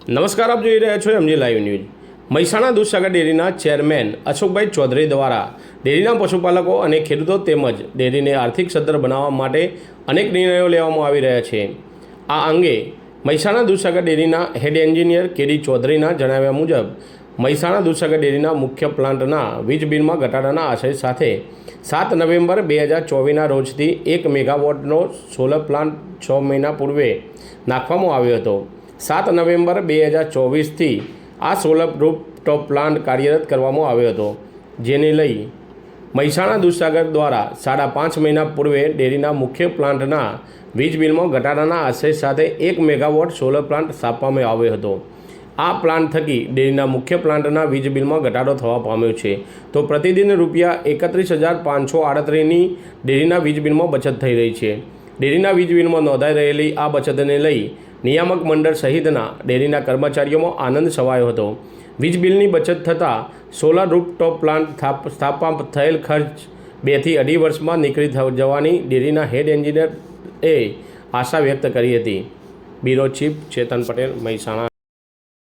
નમસ્કાર, આપ જોઈ રહ્યા છો MG live news. Mehsana Dudhsagar ડેરીના ચેરમેન અશોકભાઈ ચૌધરી દ્વારા ડેરીના પશુપાલકો અને ખેડૂતો તેમજ ડેરીને આર્થિક સદ્ધર બનાવવા માટે અનેક નિર્ણયો લેવામાં આવી રહ્યા છે। આ અંગે મહેસાણા દૂધસાગર ડેરીના હેડ એન્જિનિયર કેડી ચૌધરીના જણાવ્યા મુજબ મહેસાણા દૂધસાગર ડેરીના મુખ્ય પ્લાન્ટના વીજ બિલમાં ઘટાડાના આશય સાથે 7 નવેમ્બર 2024ના રોજથી 1 મેગાવોટનો સોલર પ્લાન્ટ 6 મહિના પૂર્વે નાખવામાં આવ્યો હતો। 7 નવેમ્બર 2024થી આ સોલર રૂફટોપ પ્લાન્ટ કાર્યરત કરવામાં આવ્યો હતો, જેને લઈ મહેસાણા દૂધસાગર દ્વારા 5.5 મહિના પૂર્વે ડેરીના મુખ્ય પ્લાન્ટના વીજ બિલમાં ઘટાડાના આશય સાથે 1 મેગાવોટ સોલર પ્લાન્ટ સ્થાપવામાં આવ્યો હતો। આ પ્લાન્ટ થકી ડેરીના મુખ્ય પ્લાન્ટના વીજ બિલમાં ઘટાડો થવા પામ્યો છે, તો પ્રતિદિન રૂપિયા 31,538ની ડેરીના વીજ બિલમાં બચત થઈ રહી છે। ડેરીના વીજ બિલમાં નોંધાઈ રહેલી આ બચતને લઈ નિયામક મંડળ સહિતના ડેરીના કર્મચારીઓમાં આનંદ છવાયો હતો। વીજ બિલની બચત થતાં સોલર રૂફટોપ પ્લાન્ટ સ્થાપવા થયેલ ખર્ચ 2 થી 2.5 વર્ષમાં નીકળી જવાની ડેરીના હેડ એન્જિનિયરે આશા વ્યક્ત કરી હતી। બ્યુરો ચીફ ચેતન પટેલ, મહેસાણા।